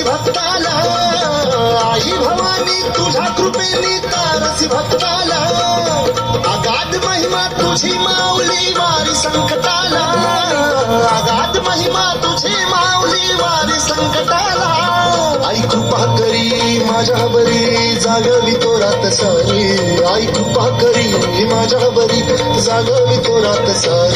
भक्ताला, आई भवानी तुझ्या कृपेने तारसी भक्ताला, अगाध महिमा तुझी माऊली वारी संकटाला, अगाध महिमा तुझी माऊली वारी संकटाला. आई कृपा करी माझ्यावरी जागवी तो रात सारी, आई कृपा करी माझ्यावरी जागवी तो रात सारी.